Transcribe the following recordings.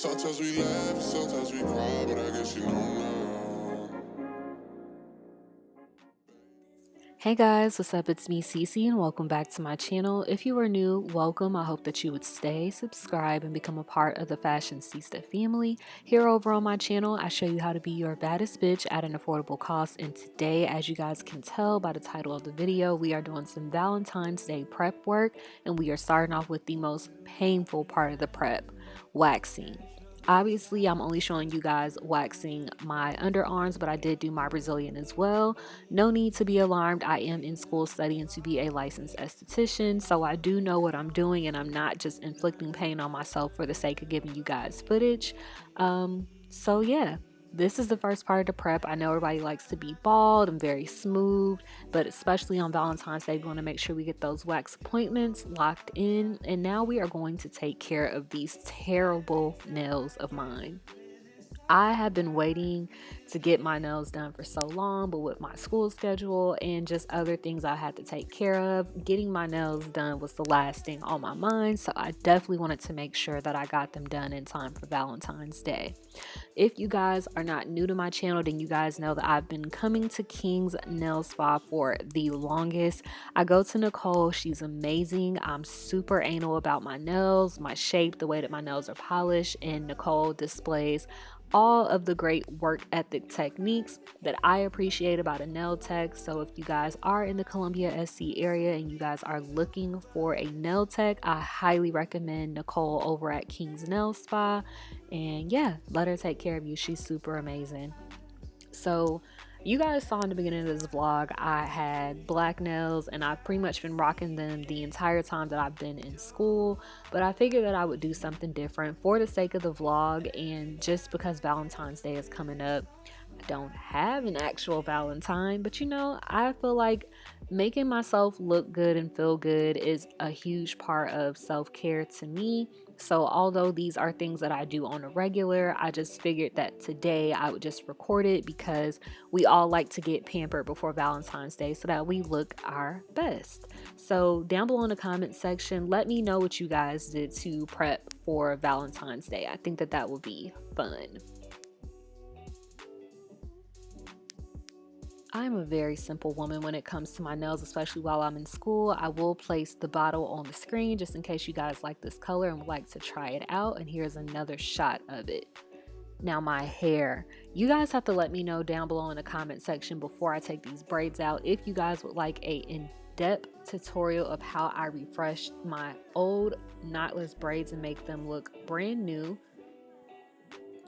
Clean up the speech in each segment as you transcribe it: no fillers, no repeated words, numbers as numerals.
Sometimes we laugh, sometimes we cry, but I guess you know now. Hey guys, what's up? It's me, Cece, and welcome back to my channel. If you are new, welcome. I hope that you would stay, subscribe, and become a part of the Fashionceesta family. Here over on my channel, I show you how to be your baddest bitch at an affordable cost. And today, as you guys can tell by the title of the video, we are doing some Valentine's Day prep work, and we are starting off with the most painful part of the prep, waxing. Obviously, I'm only showing you guys waxing my underarms, but I did do my Brazilian as well. No need to be alarmed. I am in school studying to be a licensed esthetician, so I do know what I'm doing and I'm not just inflicting pain on myself for the sake of giving you guys footage. So yeah. This is the first part of the prep. I know everybody likes to be bald and very smooth, but especially on Valentine's Day, we want to make sure we get those wax appointments locked in. And now we are going to take care of these terrible nails of mine. I have been waiting to get my nails done for so long, but with my school schedule and just other things I had to take care of, getting my nails done was the last thing on my mind. So I definitely wanted to make sure that I got them done in time for Valentine's Day. If you guys are not new to my channel, then you guys know that I've been coming to King's Nail Spa for the longest. I go to Nicole. She's amazing. I'm super anal about my nails, my shape, the way that my nails are polished, and Nicole displays all of the great work ethic techniques that I appreciate about a nail tech. So if you guys are in the Columbia, SC area and you guys are looking for a nail tech, I highly recommend Nicole over at King's Nail Spa. And yeah, let her take care of you. She's super amazing. So you guys saw in the beginning of this vlog, I had black nails and I've pretty much been rocking them the entire time that I've been in school. But I figured that I would do something different for the sake of the vlog and just because Valentine's Day is coming up. I don't have an actual Valentine, but you know, I feel like making myself look good and feel good is a huge part of self-care to me. So although these are things that I do on a regular, I just figured that today I would just record it because we all like to get pampered before Valentine's Day so that we look our best. So down below in the comment section, let me know what you guys did to prep for Valentine's Day. I think that that would be fun. I'm a very simple woman when it comes to my nails, especially while I'm in school. I will place the bottle on the screen just in case you guys like this color and would like to try it out. And here's another shot of it. Now my hair. You guys have to let me know down below in the comment section before I take these braids out if you guys would like a in-depth tutorial of how I refresh my old knotless braids and make them look brand new.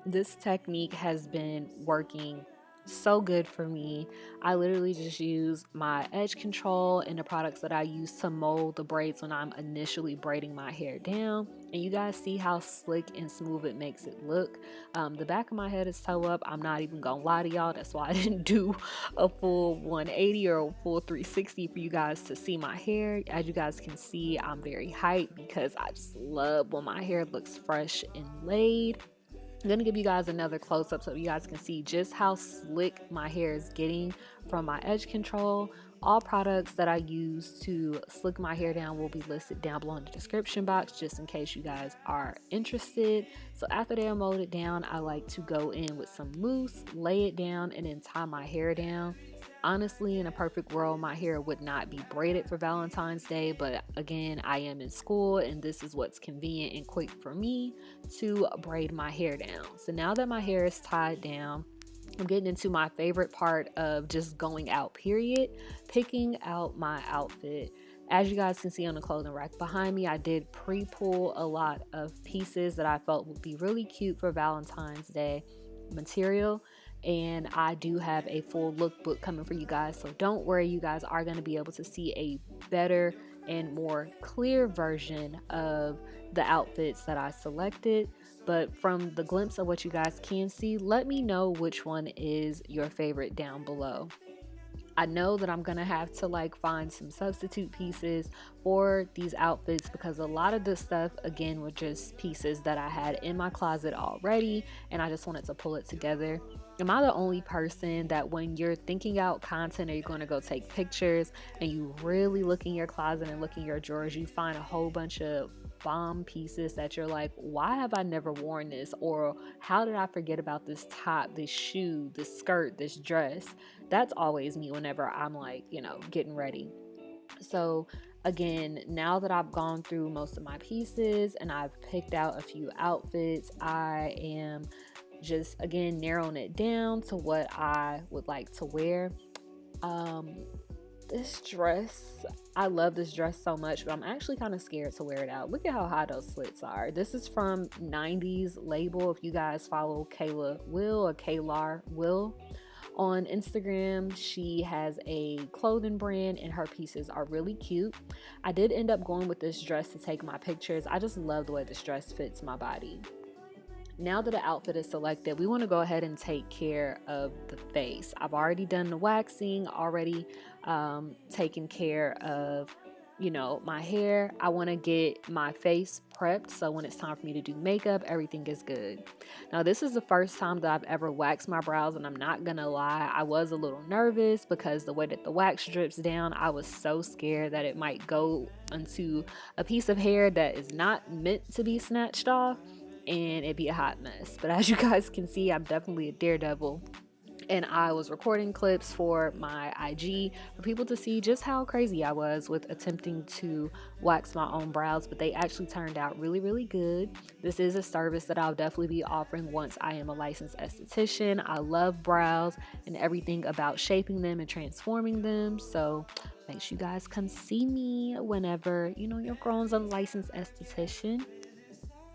This technique has been working so good for me. I literally just use my edge control and the products that I use to mold the braids when I'm initially braiding my hair down, and you guys see how slick and smooth it makes it look. The back of my head is toe up. I'm not even gonna lie to y'all, that's why I didn't do a full 180 or a full 360 for you guys to see my hair. As you guys can see, I'm very hyped because I just love when my hair looks fresh and laid. I'm going to give you guys another close-up so you guys can see just how slick my hair is getting from my edge control. All products that I use to slick my hair down will be listed down below in the description box just in case you guys are interested. So after they are molded down, I like to go in with some mousse, lay it down, and then tie my hair down. Honestly, in a perfect world, my hair would not be braided for Valentine's Day, but again, I am in school and this is what's convenient and quick for me to braid my hair down. So now that my hair is tied down, I'm getting into my favorite part of just going out, period, picking out my outfit. As you guys can see on the clothing rack behind me, I did pre-pull a lot of pieces that I felt would be really cute for Valentine's Day material. And I do have a full lookbook coming for you guys, so don't worry, you guys are going to be able to see a better and more clear version of the outfits that I selected. But from the glimpse of what you guys can see, let me know which one is your favorite down below. I know that I'm gonna have to like find some substitute pieces for these outfits because a lot of this stuff again were just pieces that I had in my closet already and I just wanted to pull it together. Am I the only person that when you're thinking out content or you're going to go take pictures and you really look in your closet and look in your drawers, you find a whole bunch of bomb pieces that you're like, why have I never worn this? Or how did I forget about this top, this shoe, this skirt, this dress? That's always me whenever I'm like, getting ready. So again, now that I've gone through most of my pieces and I've picked out a few outfits, I am just again narrowing it down to what I would like to wear. This dress, I love this dress so much, but I'm actually kind of scared to wear it out. Look at how high those slits are. This is from 90s label. If you guys follow Kayla Will or Kaylar Will on Instagram, she has a clothing brand and her pieces are really cute. I did end up going with this dress to take my pictures. I just love the way this dress fits my body. Now that the outfit is selected, we want to go ahead and take care of the face. I've already done the waxing, already taken care of, my hair. I want to get my face prepped so when it's time for me to do makeup, everything is good. Now, this is the first time that I've ever waxed my brows, and I'm not gonna lie, I was a little nervous because the way that the wax drips down, I was so scared that it might go into a piece of hair that is not meant to be snatched off and it'd be a hot mess. But as you guys can see, I'm definitely a daredevil. And I was recording clips for my IG for people to see just how crazy I was with attempting to wax my own brows, but they actually turned out really, really good. This is a service that I'll definitely be offering once I am a licensed esthetician. I love brows and everything about shaping them and transforming them. So make sure you guys come see me whenever, your girl's a licensed esthetician.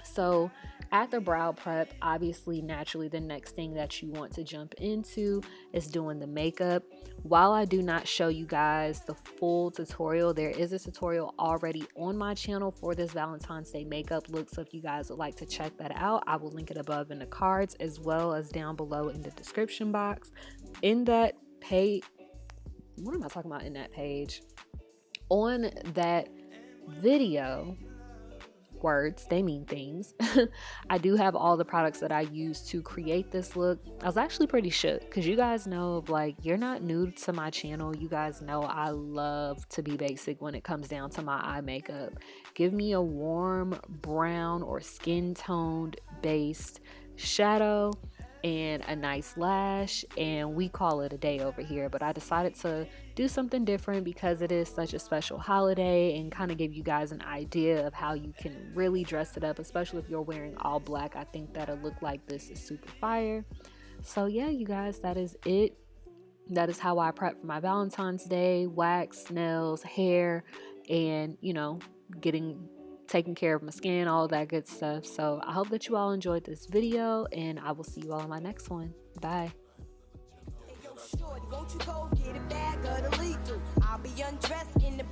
So after brow prep, obviously, naturally, the next thing that you want to jump into is doing the makeup. While I do not show you guys the full tutorial, there is a tutorial already on my channel for this Valentine's Day makeup look. So if you guys would like to check that out, I will link it above in the cards as well as down below in the description box. In that page, what am I talking about in that page? On that video, words, they mean things. I do have all the products that I use to create this look. I was actually pretty shook because you guys know, you're not new to my channel. You guys know I love to be basic when it comes down to my eye makeup. Give me a warm brown or skin toned based shadow and a nice lash, and we call it a day over here. But I decided to do something different because it is such a special holiday and kind of give you guys an idea of how you can really dress it up, especially if you're wearing all black. I think that a look like this is super fire. So yeah, you guys, that is it. That is how I prep for my Valentine's Day: wax, nails, hair, and taking care of my skin, all that good stuff. So I hope that you all enjoyed this video, and I will see you all in my next one. Bye. Won't you go get a bag of the lethal? I'll be undressed in the